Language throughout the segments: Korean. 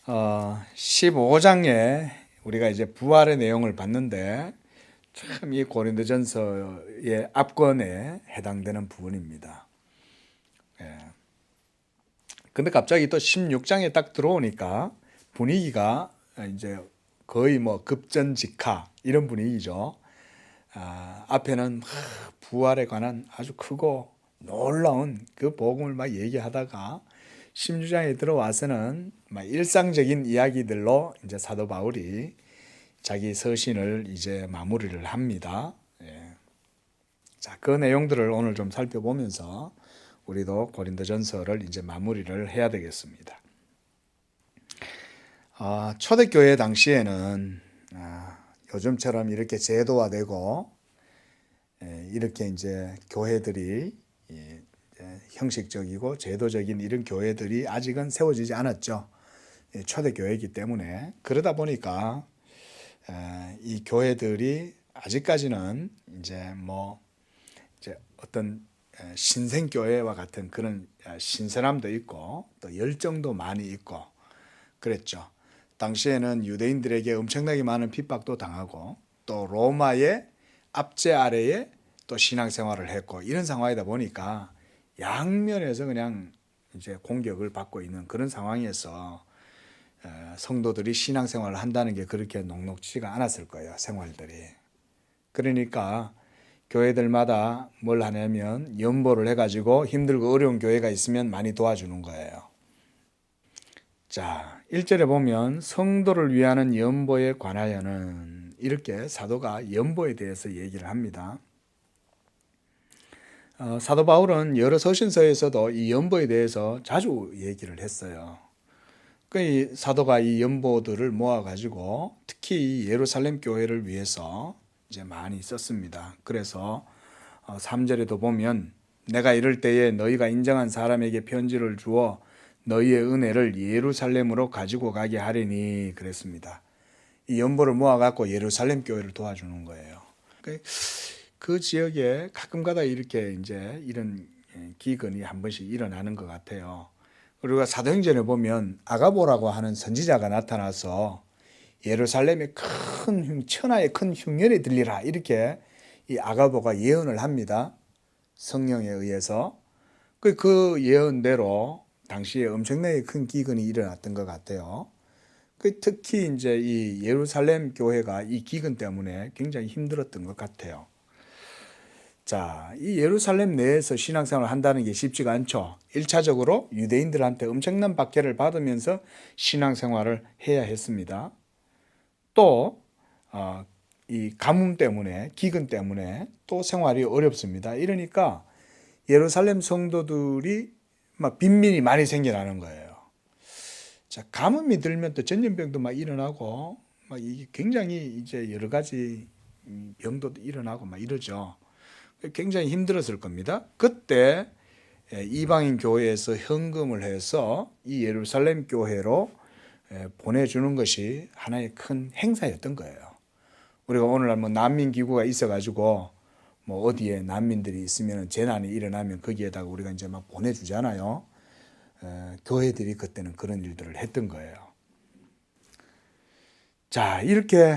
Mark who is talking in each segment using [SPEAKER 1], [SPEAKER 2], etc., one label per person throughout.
[SPEAKER 1] 15장에 우리가 이제 부활의 내용을 봤는데 참 이 고린도전서의 앞권에 해당되는 부분입니다. 근데 갑자기 또 16장에 딱 들어오니까 분위기가 이제 거의 뭐 급전직하 이런 분위기죠. 앞에는 부활에 관한 아주 크고 놀라운 그 복음을 막 얘기하다가 16장에 들어와서는 막 일상적인 이야기들로 이제 사도 바울이 자기 서신을 이제 마무리를 합니다. 자, 그 내용들을 오늘 좀 살펴보면서 우리도 고린도전서를 이제 마무리를 해야 되겠습니다. 초대교회 당시에는 요즘처럼 이렇게 제도화되고 이렇게 이제 교회들이 형식적이고 제도적인 이런 교회들이 아직은 세워지지 않았죠. 초대교회이기 때문에. 그러다 보니까 이 교회들이 아직까지는 이제 어떤 신생교회와 같은 그런 신선함도 있고 또 열정도 많이 있고 그랬죠. 당시에는 유대인들에게 엄청나게 많은 핍박도 당하고 또 로마의 압제 아래에 또 신앙생활을 했고 이런 상황이다 보니까 양면에서 그냥 이제 공격을 받고 있는 그런 상황에서 성도들이 신앙생활을 한다는 게 그렇게 녹록지가 않았을 거예요, 생활들이. 그러니까 교회들마다 뭘 하냐면 연보를 해가지고 힘들고 어려운 교회가 있으면 많이 도와주는 거예요. 자, 1절에 보면 성도를 위하는 연보에 관하여는 이렇게 사도가 연보에 대해서 얘기를 합니다. 사도 바울은 여러 서신서에서도 이 연보에 대해서 자주 얘기를 했어요. 그 사도가 이 연보들을 모아가지고 특히 이 예루살렘 교회를 위해서 이제 많이 썼습니다. 그래서 3절에도 보면 내가 이럴 때에 너희가 인정한 사람에게 편지를 주어 너희의 은혜를 예루살렘으로 가지고 가게 하리니 그랬습니다. 이 연보를 모아갖고 예루살렘 교회를 도와주는 거예요. 그 지역에 가끔가다 이렇게 이제 이런 기근이 한 번씩 일어나는 것 같아요. 그리고 사도행전에 보면 아가보라고 하는 선지자가 나타나서 예루살렘에 천하의 큰 흉년이 들리라 이렇게 이 아가보가 예언을 합니다. 성령에 의해서 그 예언대로 당시에 엄청나게 큰 기근이 일어났던 것 같아요. 특히 이제 이 예루살렘 교회가 이 기근 때문에 굉장히 힘들었던 것 같아요. 자, 이 예루살렘 내에서 신앙생활을 한다는 게 쉽지가 않죠. 1차적으로 유대인들한테 엄청난 박해를 받으면서 신앙생활을 해야 했습니다. 또 이 가뭄 때문에, 기근 때문에 또 생활이 어렵습니다. 이러니까 예루살렘 성도들이 막 빈민이 많이 생겨나는 거예요. 자, 가뭄이 들면 또 전염병도 막 일어나고 막 이게 굉장히 이제 여러 가지 병도 일어나고 막 이러죠. 굉장히 힘들었을 겁니다. 그때 이방인 교회에서 헌금을 해서 이 예루살렘 교회로 보내주는 것이 하나의 큰 행사였던 거예요. 우리가 오늘날 뭐 난민 기구가 있어가지고 뭐 어디에 난민들이 있으면 재난이 일어나면 거기에다가 우리가 이제 막 보내주잖아요. 교회들이 그때는 그런 일들을 했던 거예요. 자, 이렇게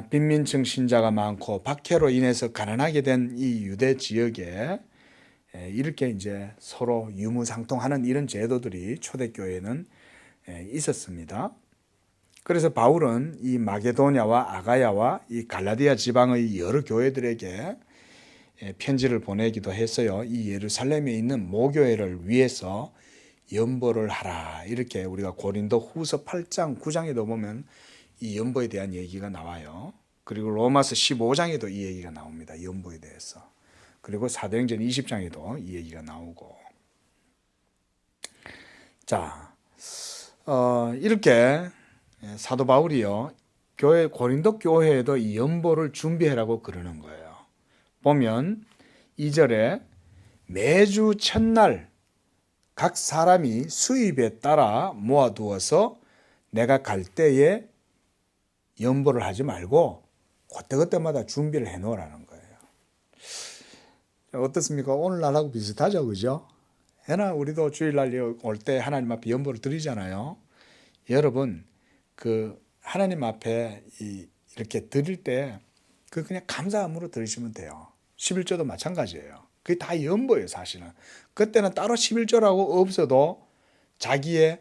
[SPEAKER 1] 빈민층 신자가 많고 박해로 인해서 가난하게 된 이 유대 지역에 이렇게 이제 서로 유무상통하는 이런 제도들이 초대교회에는 있었습니다. 그래서 바울은 이 마게도냐와 아가야와 이 갈라디아 지방의 여러 교회들에게 편지를 보내기도 했어요. 이 예루살렘에 있는 모교회를 위해서 연보를 하라. 이렇게 우리가 고린도 후서 8장, 9장에도 보면 이 연보에 대한 얘기가 나와요. 그리고 로마서 15장에도 이 얘기가 나옵니다. 연보에 대해서. 그리고 사도행전 20장에도 이 얘기가 나오고. 자, 이렇게 사도 바울이요. 고린도 교회에도 이 연보를 준비하라고 그러는 거예요. 보면 2절에 매주 첫날 각 사람이 수입에 따라 모아두어서 내가 갈 때에 연보를 하지 말고 그때그때마다 준비를 해놓으라는 거예요. 어떻습니까? 오늘날하고 비슷하죠, 그죠? 우리도 주일날 올 때 하나님 앞에 연보를 드리잖아요. 여러분, 그 하나님 앞에 이렇게 드릴 때 그 그냥 감사함으로 드리시면 돼요. 11조도 마찬가지예요. 그게 다 연보예요, 사실은. 그때는 따로 11조라고 없어도 자기의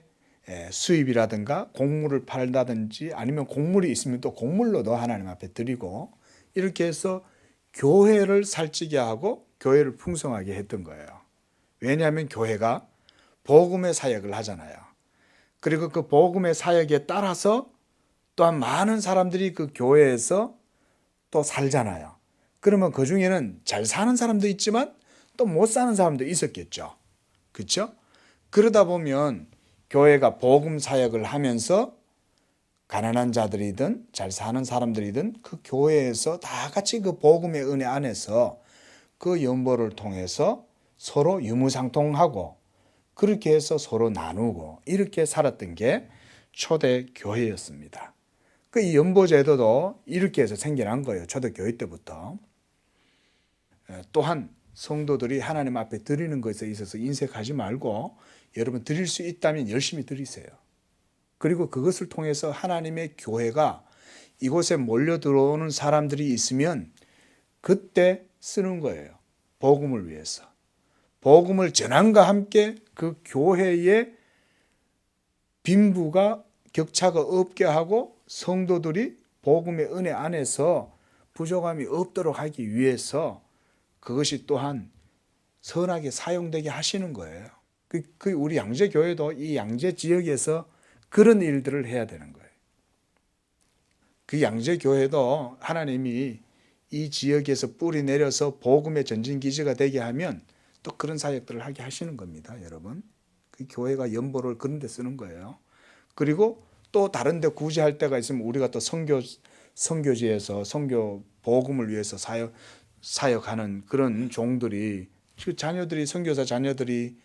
[SPEAKER 1] 수입이라든가 곡물을 팔다든지 아니면 곡물이 있으면 또 곡물로도 하나님 앞에 드리고 이렇게 해서 교회를 살찌게 하고 교회를 풍성하게 했던 거예요. 왜냐하면 교회가 복음의 사역을 하잖아요. 그리고 그 복음의 사역에 따라서 또한 많은 사람들이 그 교회에서 또 살잖아요. 그러면 그 중에는 잘 사는 사람도 있지만 또 못 사는 사람도 있었겠죠. 그렇죠? 그러다 보면 교회가 복음 사역을 하면서 가난한 자들이든 잘 사는 사람들이든 그 교회에서 다 같이 그 복음의 은혜 안에서 그 연보를 통해서 서로 유무상통하고 그렇게 해서 서로 나누고 이렇게 살았던 게 초대 교회였습니다. 그 이 연보제도도 이렇게 해서 생겨난 거예요. 초대교회 때부터. 또한 성도들이 하나님 앞에 드리는 것에 있어서 인색하지 말고 여러분 드릴 수 있다면 열심히 드리세요. 그리고 그것을 통해서 하나님의 교회가 이곳에 몰려 들어오는 사람들이 있으면 그때 쓰는 거예요. 복음을 위해서. 복음을 전함과 함께 그 교회의 빈부가 격차가 없게 하고 성도들이 복음의 은혜 안에서 부족함이 없도록 하기 위해서 그것이 또한 선하게 사용되게 하시는 거예요. 우리 양재교회도 이 양재 지역에서 그런 일들을 해야 되는 거예요. 그 양재교회도 하나님이 이 지역에서 뿌리 내려서 복음의 전진기지가 되게 하면 또 그런 사역들을 하게 하시는 겁니다, 여러분. 그 교회가 연보를 그런 데 쓰는 거예요. 그리고 또 다른 데 굳이 할 때가 있으면 우리가 또 선교지에서 선교 복음을 위해서 사역하는 그런 종들이 그 자녀들이 선교사 자녀들이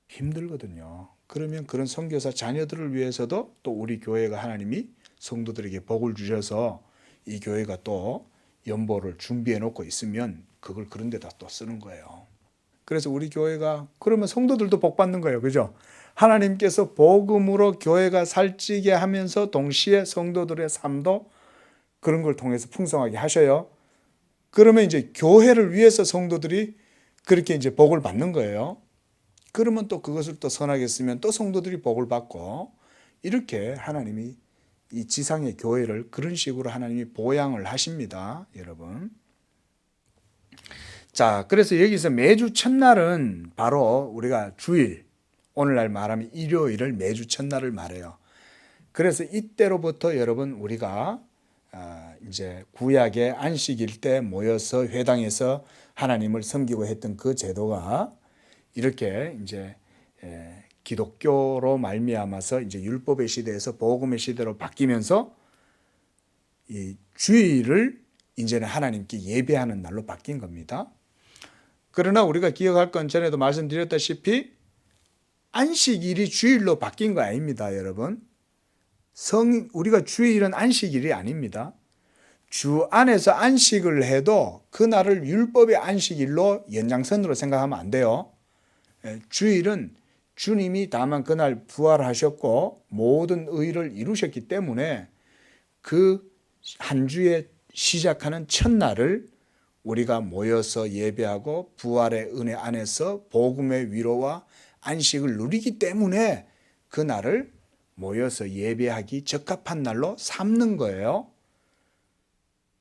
[SPEAKER 1] 힘들거든요. 그러면 그런 선교사 자녀들을 위해서도 또 우리 교회가 하나님이 성도들에게 복을 주셔서 이 교회가 또 연보를 준비해 놓고 있으면 그걸 그런 데다 또 쓰는 거예요. 그래서 우리 교회가 그러면 성도들도 복 받는 거예요. 그죠? 하나님께서 복음으로 교회가 살찌게 하면서 동시에 성도들의 삶도 그런 걸 통해서 풍성하게 하셔요. 그러면 이제 교회를 위해서 성도들이 그렇게 이제 복을 받는 거예요. 그러면 또 그것을 또 선하게 쓰면 또 성도들이 복을 받고 이렇게 하나님이 이 지상의 교회를 그런 식으로 하나님이 보양을 하십니다, 여러분. 자, 그래서 여기서 매주 첫날은 바로 우리가 주일, 오늘날 말하면 일요일을 매주 첫날을 말해요. 그래서 이때로부터 여러분 우리가 이제 구약의 안식일 때 모여서 회당에서 하나님을 섬기고 했던 그 제도가 이렇게 이제 기독교로 말미암아서 이제 율법의 시대에서 복음의 시대로 바뀌면서 이 주일을 이제는 하나님께 예배하는 날로 바뀐 겁니다. 그러나 우리가 기억할 건 전에도 말씀드렸다시피 안식일이 주일로 바뀐 거 아닙니다, 여러분. 우리가 주일은 안식일이 아닙니다. 주 안에서 안식을 해도 그날을 율법의 안식일로 연장선으로 생각하면 안 돼요. 주일은 주님이 다만 그날 부활하셨고 모든 의를 이루셨기 때문에 그 한 주에 시작하는 첫날을 우리가 모여서 예배하고 부활의 은혜 안에서 복음의 위로와 안식을 누리기 때문에 그 날을 모여서 예배하기 적합한 날로 삼는 거예요.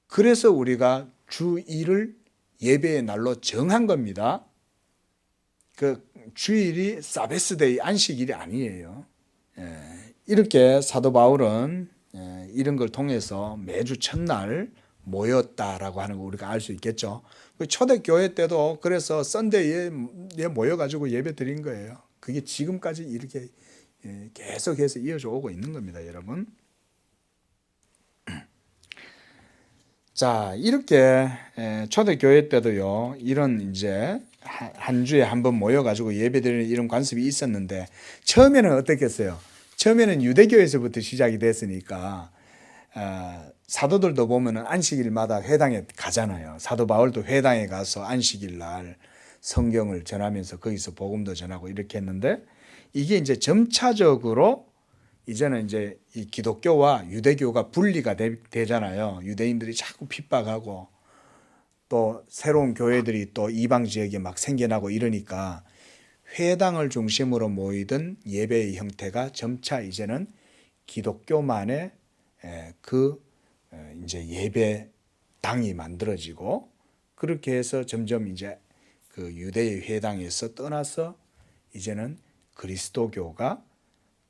[SPEAKER 1] 그래서 우리가 주1을 예배의 날로 정한 겁니다. 그 주일이 사베스데이 안식일이 아니에요. 이렇게 사도 바울은 이런 걸 통해서 매주 첫날 모였다라고 하는 거 우리가 알 수 있겠죠. 초대교회 때도 그래서 썬데이에 모여가지고 예배 드린 거예요. 그게 지금까지 이렇게 계속해서 이어져 오고 있는 겁니다, 여러분. 자, 이렇게 초대교회 때도요, 이런 이제 한 주에 한 번 모여가지고 예배드리는 이런 관습이 있었는데, 처음에는 어떻겠어요? 처음에는 유대교에서부터 시작이 됐으니까, 사도들도 보면은 안식일마다 회당에 가잖아요. 사도 바울도 회당에 가서 안식일 날 성경을 전하면서 거기서 복음도 전하고 이렇게 했는데, 이게 이제 점차적으로 이제는 이제 이 기독교와 유대교가 분리가 되잖아요. 유대인들이 자꾸 핍박하고 또 새로운 교회들이 또 이방 지역에 막 생겨나고 이러니까 회당을 중심으로 모이던 예배의 형태가 점차 이제는 기독교만의 그 이제 예배당이 만들어지고 그렇게 해서 점점 이제 그 유대의 회당에서 떠나서 이제는 그리스도교가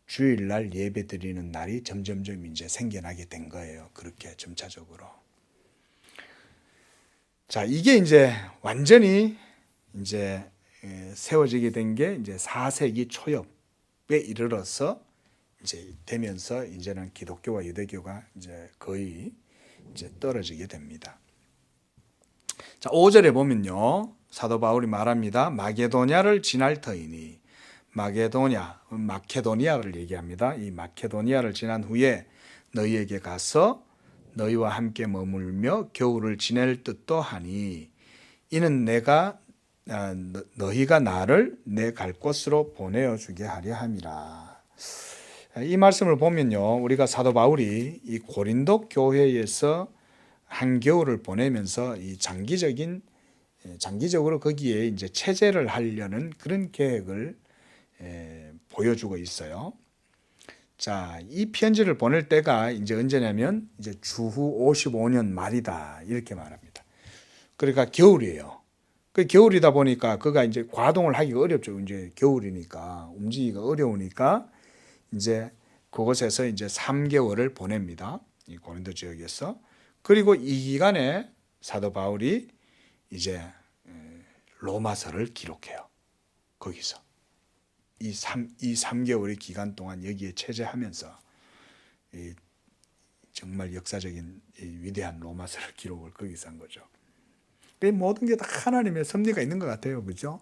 [SPEAKER 1] 주일날 예배 드리는 날이 점점점 이제 생겨나게 된 거예요. 그렇게 점차적으로. 자, 이게 이제 완전히 이제 세워지게 된 게 이제 4세기 초엽에 이르러서 이제 되면서 이제는 기독교와 유대교가 이제 거의 이제 떨어지게 됩니다. 자, 5절에 보면요. 사도 바울이 말합니다. 마게도냐를 지날 터이니 마케도니아를 얘기합니다. 이 마케도니아를 지난 후에 너희에게 가서 너희와 함께 머물며 겨울을 지낼 뜻도 하니 이는 내가 너희가 나를 내 갈 곳으로 보내어 주게 하려 함이라. 이 말씀을 보면요, 우리가 사도 바울이 이 고린도 교회에서 한겨울을 보내면서 이 장기적으로 거기에 이제 체제를 하려는 그런 계획을 보여주고 있어요. 자, 이 편지를 보낼 때가 이제 언제냐면 이제 주후 55년 말이다 이렇게 말합니다. 그러니까 겨울이에요. 그 겨울이다 보니까 그가 이제 과동을 하기가 어렵죠. 이제 겨울이니까 움직이기가 어려우니까 이제 그곳에서 이제 3개월을 보냅니다. 이 고린도 지역에서. 그리고 이 기간에 사도 바울이 이제 로마서를 기록해요. 거기서. 이 3개월의 기간 동안 여기에 체제하면서 정말 역사적인 위대한 로마서를 기록을 거기서 한 거죠. 모든 게 다 하나님의 섭리가 있는 것 같아요. 그죠?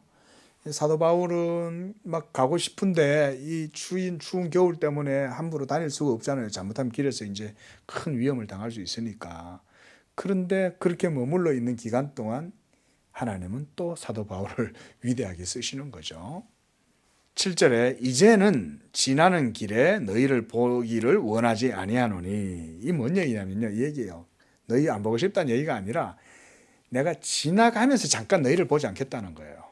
[SPEAKER 1] 사도 바울은 막 가고 싶은데 이 추운 겨울 때문에 함부로 다닐 수가 없잖아요. 잘못하면 길에서 이제 큰 위험을 당할 수 있으니까. 그런데 그렇게 머물러 있는 기간 동안 하나님은 또 사도 바울을 위대하게 쓰시는 거죠. 7절에 이제는 지나는 길에 너희를 보기를 원하지 아니하노니 이 뭔 얘기냐면요. 이 얘기예요. 너희 안 보고 싶다는 얘기가 아니라 내가 지나가면서 잠깐 너희를 보지 않겠다는 거예요.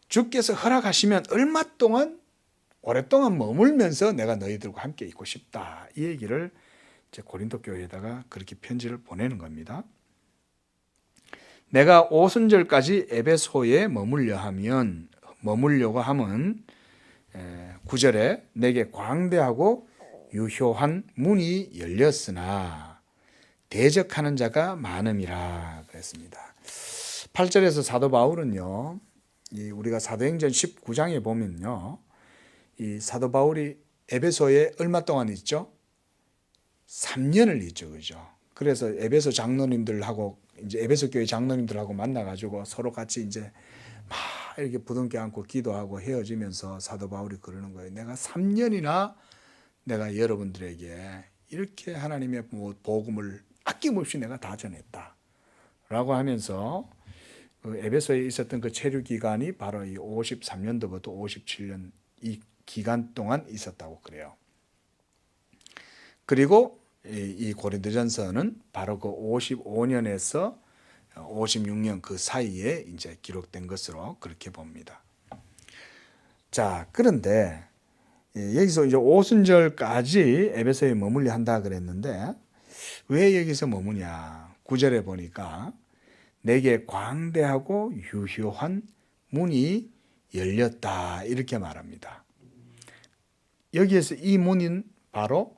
[SPEAKER 1] 주께서 허락하시면 얼마 동안 오랫동안 머물면서 내가 너희들과 함께 있고 싶다. 이 얘기를 이제 고린도 교회에다가 그렇게 편지를 보내는 겁니다. 내가 오순절까지 에베소에 머물려고 하면 9절에 내게 광대하고 유효한 문이 열렸으나 대적하는 자가 많음이라 그랬습니다. 8절에서 사도 바울은요, 우리가 사도행전 19장에 보면요, 이 사도 바울이 에베소에 얼마 동안 있죠? 3년을 있죠, 그죠? 그래서 에베소 장로님들하고 이제 에베소 교회 장로님들하고 만나가지고 서로 같이 이제 막 이렇게 부둥켜 안고 기도하고 헤어지면서 사도 바울이 그러는 거예요. 내가 3년이나 내가 여러분들에게 이렇게 하나님의 복음을 아낌없이 내가 다 전했다. 라고 하면서 그 에베소에 있었던 그 체류 기간이 바로 이 53년도부터 57년 이 기간 동안 있었다고 그래요. 그리고 이 고린도전서는 바로 그 55년에서 56년 그 사이에 이제 기록된 것으로 그렇게 봅니다. 자, 그런데 여기서 이제 오순절까지 에베소에 머물려 한다 그랬는데 왜 여기서 머무냐? 9절에 보니까 내게 광대하고 유효한 문이 열렸다 이렇게 말합니다. 여기에서 이 문은 바로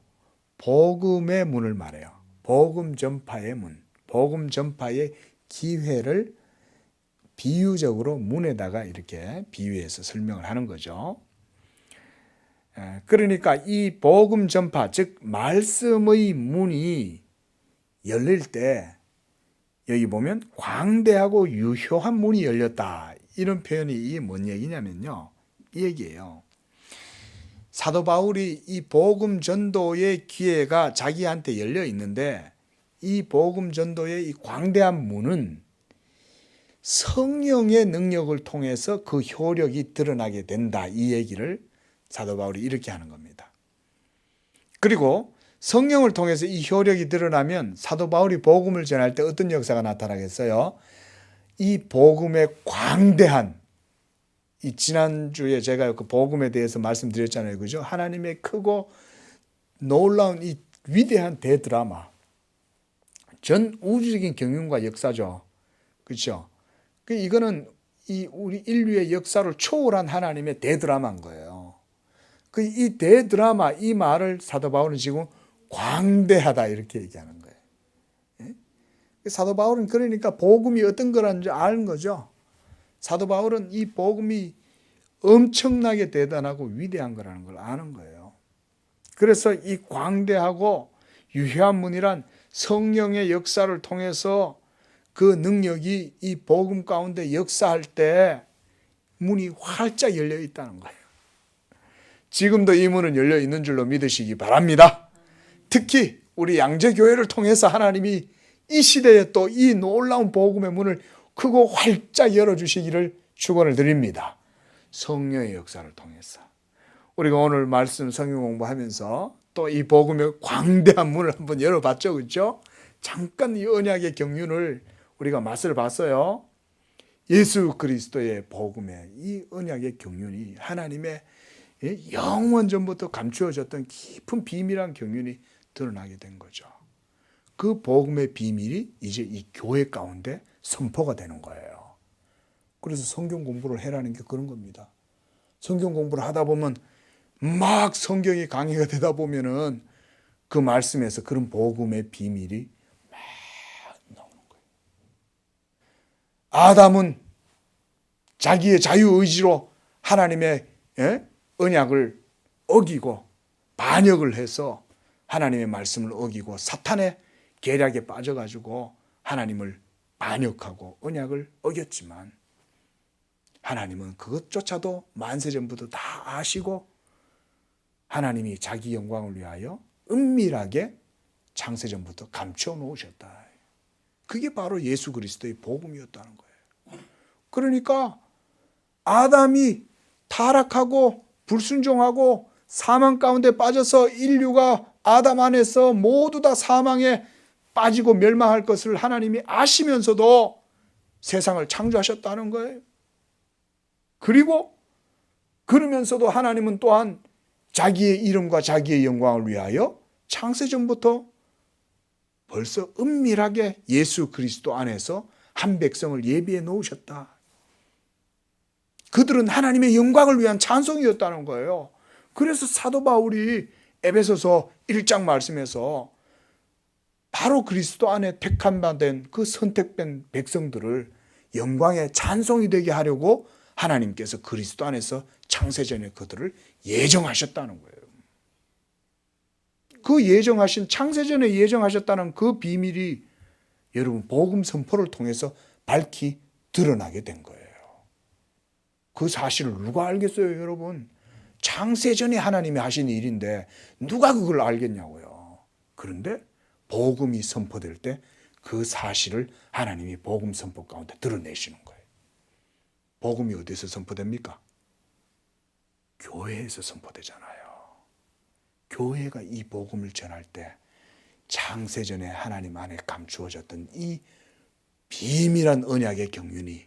[SPEAKER 1] 복음의 문을 말해요. 복음 전파의 문, 복음 전파의 기회를 비유적으로 문에다가 이렇게 비유해서 설명을 하는 거죠. 그러니까 이 복음 전파, 즉 말씀의 문이 열릴 때 여기 보면 광대하고 유효한 문이 열렸다. 이런 표현이 뭔 얘기냐면요. 이 얘기예요. 사도 바울이 이 복음 전도의 기회가 자기한테 열려 있는데 이 복음 전도의 이 광대한 문은 성령의 능력을 통해서 그 효력이 드러나게 된다. 이 얘기를 사도 바울이 이렇게 하는 겁니다. 그리고 성령을 통해서 이 효력이 드러나면 사도 바울이 복음을 전할 때 어떤 역사가 나타나겠어요? 이 복음의 광대한, 이 지난주에 제가 그 복음에 대해서 말씀드렸잖아요. 그죠? 하나님의 크고 놀라운 이 위대한 대드라마. 전 우주적인 경륜과 역사죠. 그렇죠? 이거는 이 우리 인류의 역사를 초월한 하나님의 대드라마인 거예요. 이 대드라마, 이 말을 사도 바울은 지금 광대하다 이렇게 얘기하는 거예요. 사도 바울은 그러니까 복음이 어떤 거라는 줄 아는 거죠. 사도 바울은 이 복음이 엄청나게 대단하고 위대한 거라는 걸 아는 거예요. 그래서 이 광대하고 유효한 문이란 성령의 역사를 통해서 그 능력이 이 복음 가운데 역사할 때 문이 활짝 열려 있다는 거예요. 지금도 이 문은 열려 있는 줄로 믿으시기 바랍니다. 특히 우리 양재교회를 통해서 하나님이 이 시대에 또 이 놀라운 복음의 문을 크고 활짝 열어주시기를 축원을 드립니다. 성령의 역사를 통해서. 우리가 오늘 말씀 성경 공부하면서 또 이 복음의 광대한 문을 한번 열어봤죠. 그렇죠? 잠깐 이 언약의 경륜을 우리가 맛을 봤어요. 예수 그리스도의 복음의 이 언약의 경륜이 하나님의 영원 전부터 감추어졌던 깊은 비밀한 경륜이 드러나게 된 거죠. 그 복음의 비밀이 이제 이 교회 가운데 선포가 되는 거예요. 그래서 성경 공부를 해라는 게 그런 겁니다. 성경 공부를 하다 보면 막 성경이 강의가 되다 보면은 그 말씀에서 그런 복음의 비밀이 막 나오는 거예요. 아담은 자기의 자유의지로 하나님의 언약을 어기고 반역을 해서 하나님의 말씀을 어기고 사탄의 계략에 빠져가지고 하나님을 반역하고 언약을 어겼지만 하나님은 그것조차도 만세전부터 다 아시고 하나님이 자기 영광을 위하여 은밀하게 창세전부터 감춰 놓으셨다. 그게 바로 예수 그리스도의 복음이었다는 거예요. 그러니까 아담이 타락하고 불순종하고 사망 가운데 빠져서 인류가 아담 안에서 모두 다 사망에 빠지고 멸망할 것을 하나님이 아시면서도 세상을 창조하셨다는 거예요. 그리고 그러면서도 하나님은 또한 자기의 이름과 자기의 영광을 위하여 창세전부터 벌써 은밀하게 예수 그리스도 안에서 한 백성을 예비해 놓으셨다. 그들은 하나님의 영광을 위한 찬송이었다는 거예요. 그래서 사도 바울이 에베소서 1장 말씀에서 바로 그리스도 안에 택한 바 된 그 선택된 백성들을 영광의 찬송이 되게 하려고 하나님께서 그리스도 안에서 창세전에 그들을 예정하셨다는 거예요. 그 예정하신 창세전에 예정하셨다는 그 비밀이 여러분 복음 선포를 통해서 밝히 드러나게 된 거예요. 그 사실을 누가 알겠어요, 여러분? 창세전에 하나님이 하신 일인데 누가 그걸 알겠냐고요. 그런데 복음이 선포될 때 그 사실을 하나님이 복음 선포 가운데 드러내시는 거예요. 복음이 어디서 선포됩니까? 교회에서 선포되잖아요. 교회가 이 복음을 전할 때 창세전에 하나님 안에 감추어졌던 이 비밀한 언약의 경륜이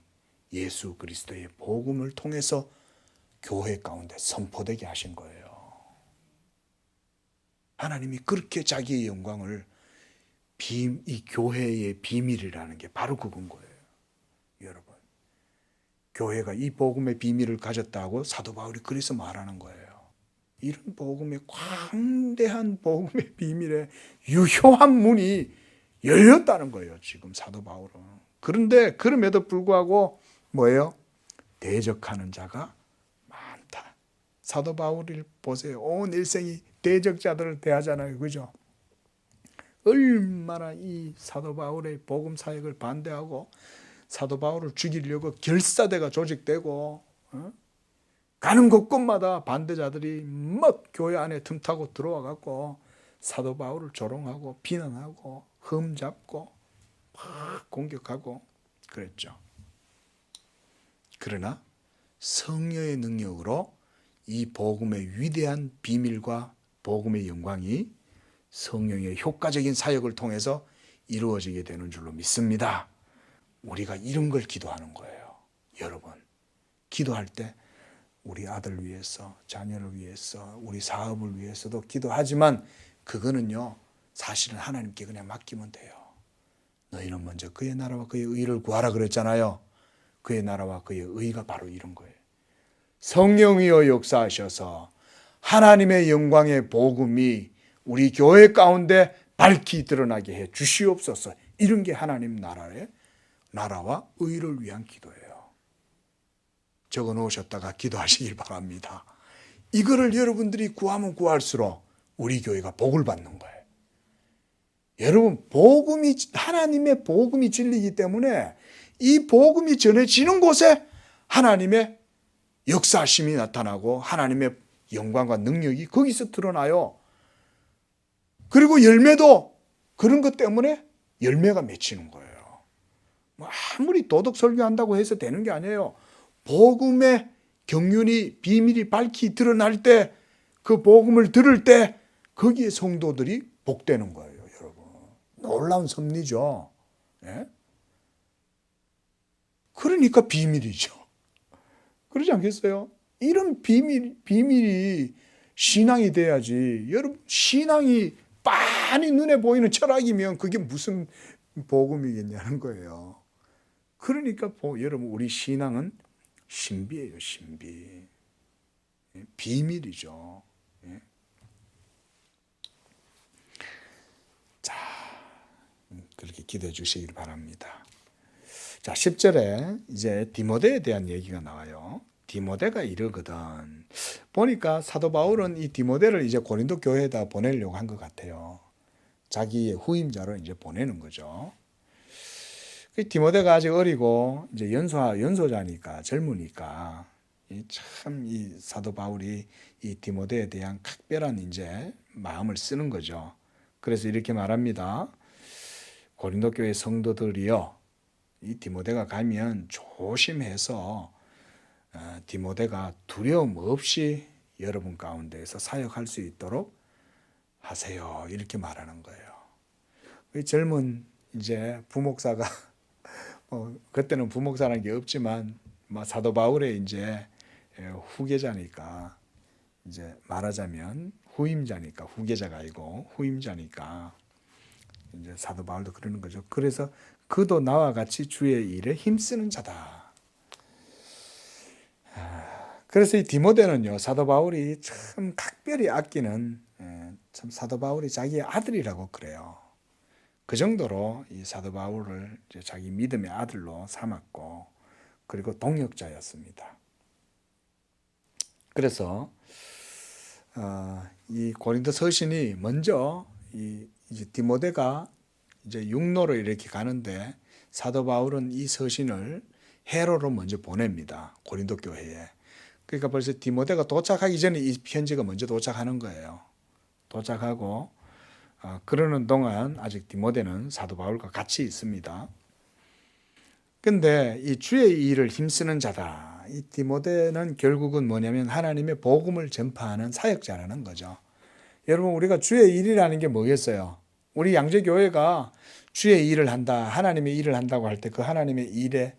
[SPEAKER 1] 예수 그리스도의 복음을 통해서 교회 가운데 선포되게 하신 거예요. 하나님이 그렇게 자기의 영광을 이 교회의 비밀이라는 게 바로 그건 거예요. 여러분, 교회가 이 복음의 비밀을 가졌다고 사도 바울이 그래서 말하는 거예요. 이런 복음의 광대한 복음의 비밀에 유효한 문이 열렸다는 거예요. 지금 사도 바울은. 그런데 그럼에도 불구하고 뭐예요? 대적하는 자가 많다. 사도 바울을 보세요. 온 일생이 대적자들을 대하잖아요. 그죠? 얼마나 이 사도 바울의 복음 사역을 반대하고 사도 바울을 죽이려고 결사대가 조직되고 가는 곳곳마다 반대자들이 막 교회 안에 틈타고 들어와 갖고 사도 바울을 조롱하고 비난하고 흠잡고 막 공격하고 그랬죠. 그러나 성령의 능력으로 이 복음의 위대한 비밀과 복음의 영광이 성령의 효과적인 사역을 통해서 이루어지게 되는 줄로 믿습니다. 우리가 이런 걸 기도하는 거예요. 여러분, 기도할 때 우리 아들 위해서, 자녀를 위해서, 우리 사업을 위해서도 기도하지만 그거는요, 사실은 하나님께 그냥 맡기면 돼요. 너희는 먼저 그의 나라와 그의 의를 구하라 그랬잖아요. 그의 나라와 그의 의가 바로 이런 거예요. 성령이여 역사하셔서 하나님의 영광의 복음이 우리 교회 가운데 밝히 드러나게 해 주시옵소서. 이런 게 하나님 나라와 의를 위한 기도예요. 적어 놓으셨다가 기도하시길 바랍니다. 이거를 여러분들이 구하면 구할수록 우리 교회가 복을 받는 거예요. 여러분, 하나님의 복음이 진리이기 때문에 이 복음이 전해지는 곳에 하나님의 역사심이 나타나고 하나님의 영광과 능력이 거기서 드러나요. 그리고 열매도 그런 것 때문에 열매가 맺히는 거예요. 아무리 도덕 설교한다고 해서 되는 게 아니에요. 복음의 경륜이, 비밀이 밝히 드러날 때, 그 복음을 들을 때 거기에 성도들이 복되는 거예요, 여러분. 놀라운 섭리죠. 예? 그러니까 비밀이죠. 그러지 않겠어요? 이런 비밀이 신앙이 돼야지. 여러분, 신앙이 빤히 눈에 보이는 철학이면 그게 무슨 복음이겠냐는 거예요. 그러니까 여러분, 우리 신앙은 신비예요, 신비. 비밀이죠. 자, 그렇게 기도해 주시길 바랍니다. 자, 10절에 이제 디모데에 대한 얘기가 나와요. 디모데가 이러거든. 보니까 사도 바울은 이 디모데를 이제 고린도 교회에다 보내려고 한 것 같아요. 자기의 후임자로 이제 보내는 거죠. 디모데가 아직 어리고 이제 연소자니까, 젊으니까 참 이 사도 바울이 이 디모데에 대한 각별한 이제 마음을 쓰는 거죠. 그래서 이렇게 말합니다. 고린도 교회 성도들이여, 이 디모데가 가면 조심해서 디모데가 두려움 없이 여러분 가운데에서 사역할 수 있도록 하세요. 이렇게 말하는 거예요. 젊은 이제 부목사가 그때는 부목사라는 게 없지만 사도 바울의 이제 후계자니까, 이제 말하자면 후임자니까, 후계자가 아니고 후임자니까 이제 사도 바울도 그러는 거죠. 그래서 그도 나와 같이 주의 일에 힘쓰는 자다. 그래서 이 디모데는요, 사도 바울이 참 각별히 아끼는, 참 사도 바울이 자기의 아들이라고 그래요. 그 정도로 이 사도 바울을 이제 자기 믿음의 아들로 삼았고, 그리고 동역자였습니다. 그래서 이 고린도 서신이 먼저 이제 디모데가 이제 육로로 이렇게 가는데, 사도 바울은 이 서신을 해로로 먼저 보냅니다. 고린도 교회에. 그러니까 벌써 디모데가 도착하기 전에 이 편지가 먼저 도착하는 거예요. 도착하고 그러는 동안 아직 디모데는 사도 바울과 같이 있습니다. 근데 이 주의 일을 힘쓰는 자다. 이 디모데는 결국은 뭐냐면 하나님의 복음을 전파하는 사역자라는 거죠. 여러분, 우리가 주의 일이라는 게 뭐겠어요? 우리 양재교회가 주의 일을 한다, 하나님의 일을 한다고 할 때 그 하나님의 일에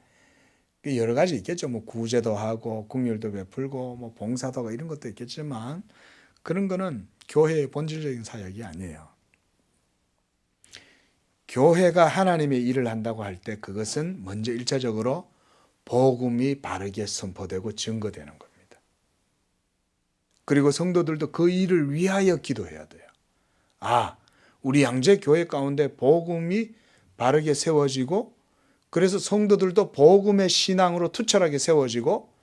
[SPEAKER 1] 여러 가지 있겠죠. 뭐 구제도 하고 긍휼도 베풀고 뭐 봉사도 이런 것도 있겠지만, 그런 거는 교회의 본질적인 사역이 아니에요. 교회가 하나님의 일을 한다고 할 때 그것은 먼저 1차적으로 복음이 바르게 선포되고 증거되는 겁니다. 그리고 성도들도 그 일을 위하여 기도해야 돼요. 우리 양재교회 가운데 복음이 바르게 세워지고, 그래서 성도들도 복음의 신앙으로 투철하게 세워지고,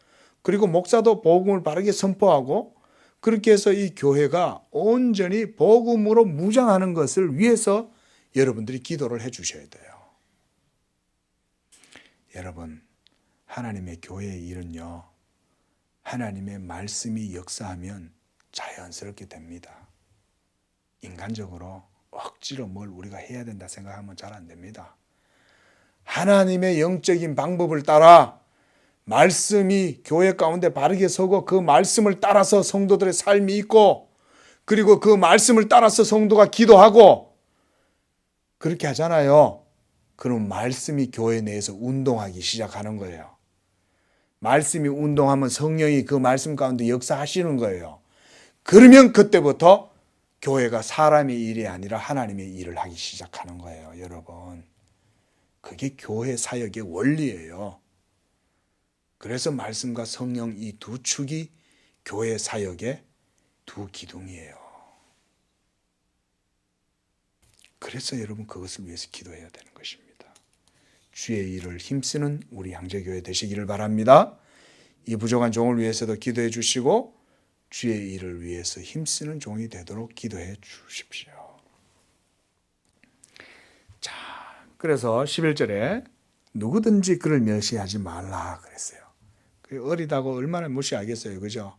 [SPEAKER 1] 그리고 목사도 복음을 바르게 선포하고, 그렇게 해서 이 교회가 온전히 복음으로 무장하는 것을 위해서 여러분들이 기도를 해 주셔야 돼요. 여러분, 하나님의 교회의 일은요, 하나님의 말씀이 역사하면 자연스럽게 됩니다. 인간적으로 억지로 뭘 우리가 해야 된다 생각하면 잘 안 됩니다. 하나님의 영적인 방법을 따라 말씀이 교회 가운데 바르게 서고, 그 말씀을 따라서 성도들의 삶이 있고, 그리고 그 말씀을 따라서 성도가 기도하고 그렇게 하잖아요. 그럼 말씀이 교회 내에서 운동하기 시작하는 거예요. 말씀이 운동하면 성령이 그 말씀 가운데 역사하시는 거예요. 그러면 그때부터 교회가 사람의 일이 아니라 하나님의 일을 하기 시작하는 거예요, 여러분. 그게 교회 사역의 원리예요. 그래서 말씀과 성령 이 두 축이 교회 사역의 두 기둥이에요. 그래서 여러분 그것을 위해서 기도해야 되는 것입니다. 주의 일을 힘쓰는 우리 형제교회 되시기를 바랍니다. 이 부족한 종을 위해서도 기도해 주시고 주의 일을 위해서 힘쓰는 종이 되도록 기도해 주십시오. 자, 그래서 11절에 누구든지 그를 멸시하지 말라 그랬어요. 어리다고 얼마나 무시하겠어요, 그죠?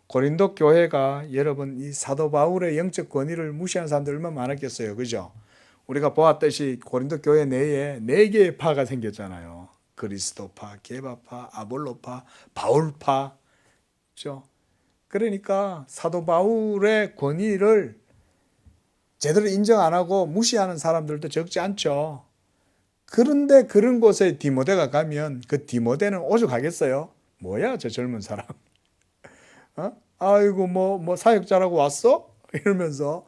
[SPEAKER 1] 고린도 교회가 여러분 이 사도 바울의 영적 권위를 무시하는 사람들 얼마나 많았겠어요, 그죠? 우리가 보았듯이 고린도 교회 내에 4개의 파가 생겼잖아요. 그리스도파, 게바파, 아볼로파, 바울파, 그죠? 그러니까 사도 바울의 권위를 제대로 인정 안 하고 무시하는 사람들도 적지 않죠. 그런데 그런 곳에 디모데가 가면 그 디모데는 오죽하겠어요? 뭐야 저 젊은 사람. 아이고 뭐 사역자라고 왔어? 이러면서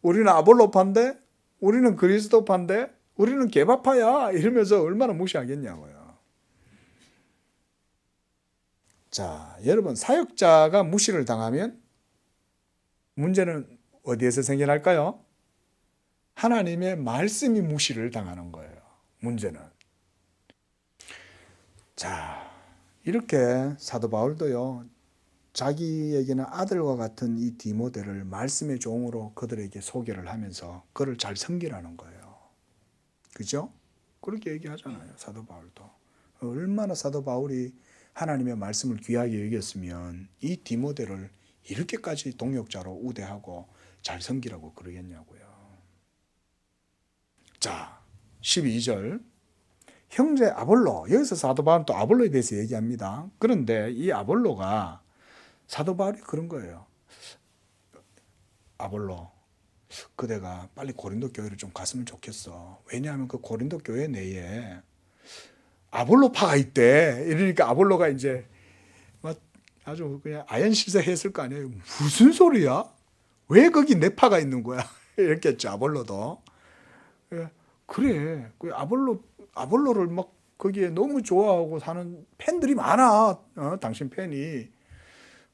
[SPEAKER 1] 우리는 아볼로파인데 우리는 그리스도파인데 우리는 게바파야 이러면서 얼마나 무시하겠냐고요. 자, 여러분 사역자가 무시를 당하면 문제는 어디에서 생겨날까요? 하나님의 말씀이 무시를 당하는 거예요. 문제는. 자, 이렇게 사도 바울도요. 자기에게는 아들과 같은 이 디모데를 말씀의 종으로 그들에게 소개를 하면서 그를 잘 섬기라는 거예요. 그죠? 그렇게 얘기하잖아요. 사도 바울도. 얼마나 사도 바울이 하나님의 말씀을 귀하게 여겼으면 이 디모데를 이렇게까지 동역자로 우대하고 잘 섬기라고 그러겠냐고요. 자, 12절. 형제 아볼로. 여기서 사도 바울은 또 아볼로에 대해서 얘기합니다. 그런데 이 아볼로가 사도 바울이 그런 거예요. 아볼로, 그대가 빨리 고린도 교회를 좀 갔으면 좋겠어. 왜냐하면 그 고린도 교회 내에 아볼로파가 있대. 이러니까 아볼로가 이제 아주 그냥 아연실색했을 거 아니에요. 무슨 소리야? 왜 거기 내 파가 있는 거야? 이랬겠죠, 아볼로도. 그래, 그 아볼로를 막 거기에 너무 좋아하고 사는 팬들이 많아. 당신 팬이.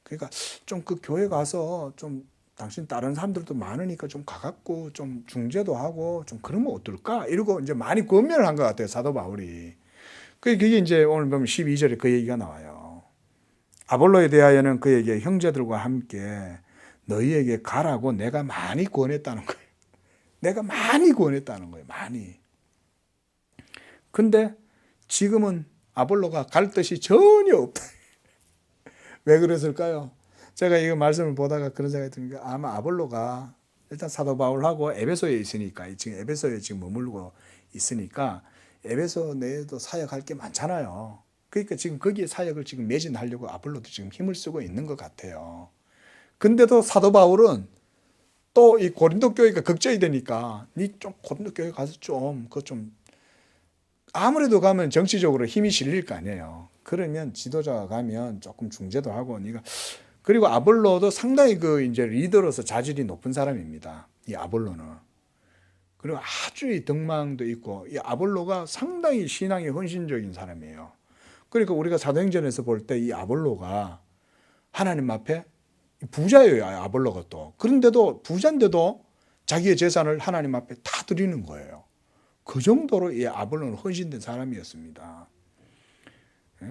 [SPEAKER 1] 그러니까 좀 그 교회 가서 좀 당신 다른 사람들도 많으니까 좀 가갖고 좀 중재도 하고 좀 그러면 어떨까? 이러고 이제 많이 권면을 한 것 같아요, 사도 바울이. 그게 이제 오늘 보면 12절에 그 얘기가 나와요. 아볼로에 대하여는 그에게 형제들과 함께 너희에게 가라고 내가 많이 권했다는 거예요. 내가 많이 권했다는 거예요, 많이. 근데 지금은 아볼로가 갈 뜻이 전혀 없다. 왜 그랬을까요? 제가 이거 말씀을 보다가 그런 생각이 드니까 아마 아볼로가 일단 사도 바울하고 에베소에 있으니까 지금 에베소에 지금 머물고 있으니까 에베소 내에도 사역할 게 많잖아요. 그러니까 지금 거기에 사역을 지금 매진하려고 아볼로도 지금 힘을 쓰고 있는 것 같아요. 근데도 사도 바울은 또 이 고린도 교회가 걱정이 되니까 니 좀 고린도 교회 가서 좀 아무래도 가면 정치적으로 힘이 실릴 거 아니에요. 그러면 지도자가 가면 조금 중재도 하고 그리고 아볼로도 상당히 그 이제 리더로서 자질이 높은 사람입니다. 이 아볼로는. 그리고 아주 이 덕망도 있고 이 아볼로가 상당히 신앙에 헌신적인 사람이에요. 그러니까 우리가 사도행전에서 볼 때 이 아볼로가 하나님 앞에 부자예요, 아볼로가 또. 그런데도 부자인데도 자기의 재산을 하나님 앞에 다 드리는 거예요. 그 정도로 이 아볼로는 헌신된 사람이었습니다.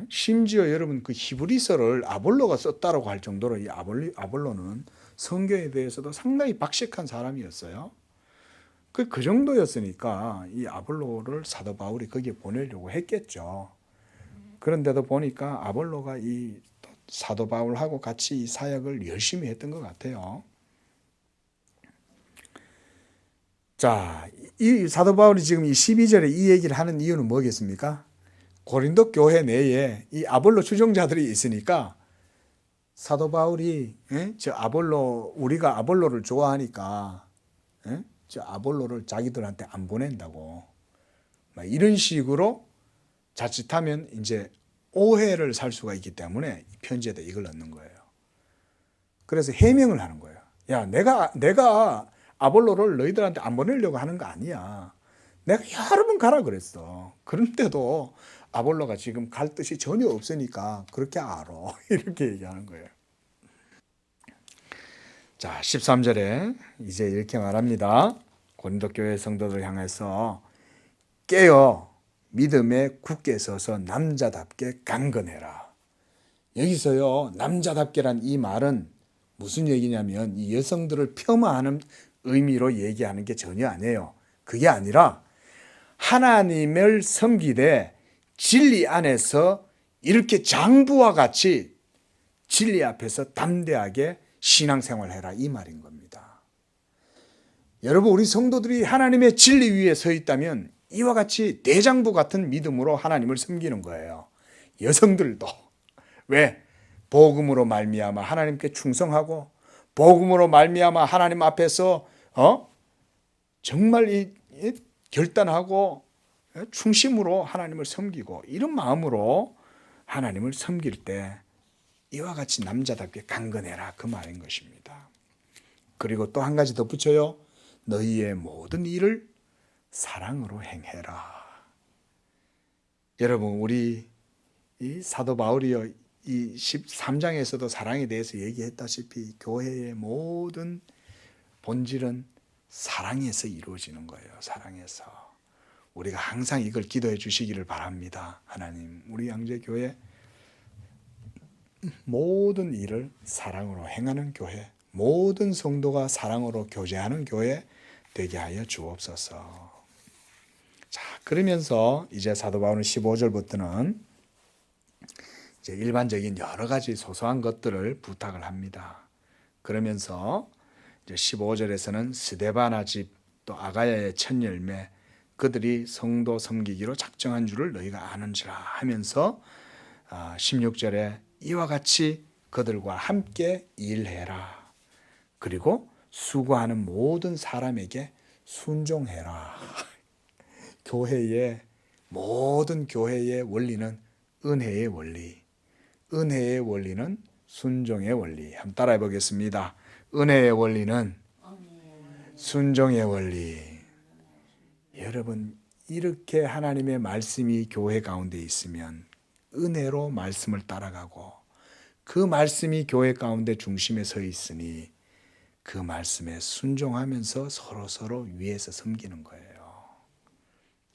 [SPEAKER 1] 심지어 여러분 그 히브리서를 아볼로가 썼다라고 할 정도로 이 아볼로는 성경에 대해서도 상당히 박식한 사람이었어요. 그 정도였으니까 이 아볼로를 사도 바울이 거기에 보내려고 했겠죠. 그런데도 보니까 아볼로가 이 사도 바울하고 같이 이 사역을 열심히 했던 것 같아요. 자, 이 사도 바울이 지금 이 12절에 이 얘기를 하는 이유는 뭐겠습니까? 고린도 교회 내에 이 아볼로 추종자들이 있으니까 사도 바울이 저 아볼로 우리가 아볼로를 좋아하니까 저 아볼로를 자기들한테 안 보낸다고 막 이런 식으로 자칫하면 이제 오해를 살 수가 있기 때문에 이 편지에다 이걸 넣는 거예요. 그래서 해명을 하는 거예요. 야, 내가 아볼로를 너희들한테 안 보내려고 하는 거 아니야. 내가 여러 번 가라 그랬어. 그런데도 아볼로가 지금 갈 뜻이 전혀 없으니까 그렇게 알아. 이렇게 얘기하는 거예요. 자, 13절에 이제 이렇게 말합니다. 고린도 교회 성도들 향해서 깨어 믿음에 굳게 서서 남자답게 강건해라. 여기서요, 남자답게란 이 말은 무슨 얘기냐면 이 여성들을 폄하하는 의미로 얘기하는 게 전혀 아니에요. 그게 아니라 하나님을 섬기되 진리 안에서 이렇게 장부와 같이 진리 앞에서 담대하게 신앙생활해라 이 말인 겁니다. 여러분, 우리 성도들이 하나님의 진리 위에 서 있다면 이와 같이 대장부 같은 믿음으로 하나님을 섬기는 거예요. 여성들도. 왜? 복음으로 말미암아 하나님께 충성하고 복음으로 말미암아 하나님 앞에서 정말 이 결단하고 충심으로 하나님을 섬기고 이런 마음으로 하나님을 섬길 때 이와 같이 남자답게 강건해라 그 말인 것입니다. 그리고 또 한 가지 덧붙여요. 너희의 모든 일을 사랑으로 행해라. 여러분, 우리 이 사도 바울이요, 이 13장에서도 사랑에 대해서 얘기했다시피 교회의 모든 본질은 사랑에서 이루어지는 거예요. 사랑에서. 우리가 항상 이걸 기도해 주시기를 바랍니다. 하나님, 우리 양재교회 모든 일을 사랑으로 행하는 교회, 모든 성도가 사랑으로 교제하는 교회 되게 하여 주옵소서. 자, 그러면서 이제 사도 바울은 15절부터는 이제 일반적인 여러 가지 소소한 것들을 부탁을 합니다. 그러면서 이제 15절에서는 스데바나 집 또 아가야의 첫 열매 그들이 성도 섬기기로 작정한 줄을 너희가 아는지라 하면서 16절에 이와 같이 그들과 함께 일해라. 그리고 수고하는 모든 사람에게 순종해라. 모든 교회의 원리는 은혜의 원리. 은혜의 원리는 순종의 원리. 한번 따라해 보겠습니다. 은혜의 원리는 순종의 원리. 여러분, 이렇게 하나님의 말씀이 교회 가운데 있으면 은혜로 말씀을 따라가고 그 말씀이 교회 가운데 중심에 서 있으니 그 말씀에 순종하면서 서로 위에서 섬기는 거예요.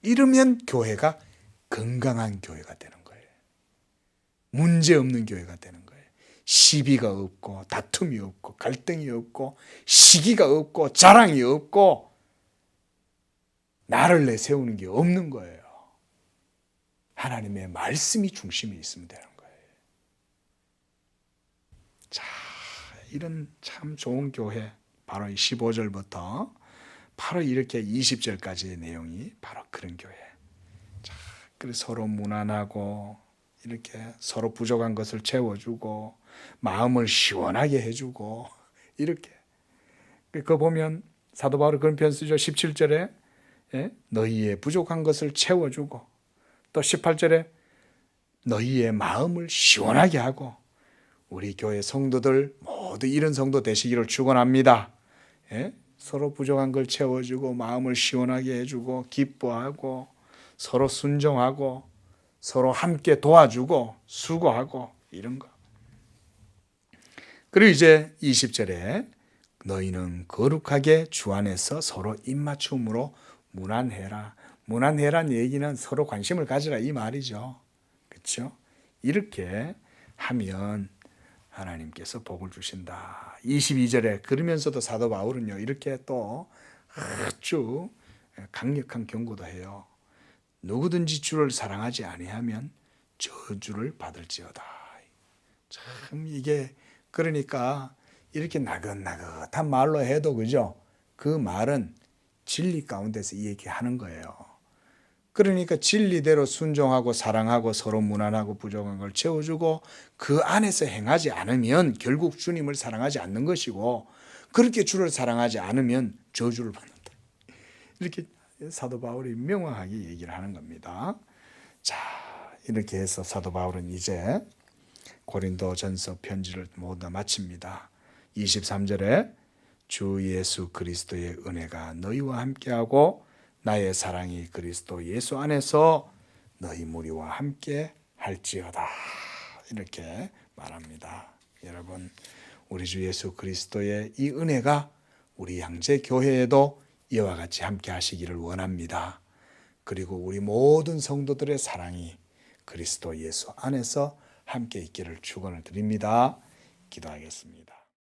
[SPEAKER 1] 이러면 교회가 건강한 교회가 되는 거예요. 문제없는 교회가 되는 거예요. 시비가 없고 다툼이 없고 갈등이 없고 시기가 없고 자랑이 없고 나를 내세우는 게 없는 거예요. 하나님의 말씀이 중심에 있으면 되는 거예요. 자, 이런 참 좋은 교회, 바로 15절부터 바로 이렇게 20절까지의 내용이 바로 그런 교회. 자, 그래서 서로 무난하고 이렇게 서로 부족한 것을 채워주고 마음을 시원하게 해주고 이렇게. 그거 보면 사도 바울이 그런 표현 쓰죠. 17절에 너희의 부족한 것을 채워주고 또 18절에 너희의 마음을 시원하게 하고. 우리 교회 성도들 모두 이런 성도 되시기를 축원합니다. 서로 부족한 걸 채워주고 마음을 시원하게 해주고 기뻐하고 서로 순종하고 서로 함께 도와주고 수고하고 이런 거. 그리고 이제 20절에 너희는 거룩하게 주 안에서 서로 입맞춤으로 무난해라. 무난해란 얘기는 서로 관심을 가지라 이 말이죠. 그렇죠? 이렇게 하면 하나님께서 복을 주신다. 22절에 그러면서도 사도 바울은요 이렇게 또 아주 강력한 경고도 해요. 누구든지 주를 사랑하지 아니하면 저주를 받을지어다. 참 이게 그러니까 이렇게 나긋나긋한 말로 해도 그죠? 그 말은 진리 가운데서 얘기하는 거예요. 그러니까 진리대로 순종하고 사랑하고 서로 무난하고 부족한 걸 채워주고 그 안에서 행하지 않으면 결국 주님을 사랑하지 않는 것이고, 그렇게 주를 사랑하지 않으면 저주를 받는다. 이렇게 사도 바울이 명확하게 얘기를 하는 겁니다. 자, 이렇게 해서 사도 바울은 이제 고린도전서 편지를 모두 다 마칩니다. 23절에 주 예수 그리스도의 은혜가 너희와 함께하고 나의 사랑이 그리스도 예수 안에서 너희 무리와 함께 할지어다. 이렇게 말합니다. 여러분, 우리 주 예수 그리스도의 이 은혜가 우리 양재 교회에도 이와 같이 함께 하시기를 원합니다. 그리고 우리 모든 성도들의 사랑이 그리스도 예수 안에서 함께 있기를 축원을 드립니다. 기도하겠습니다.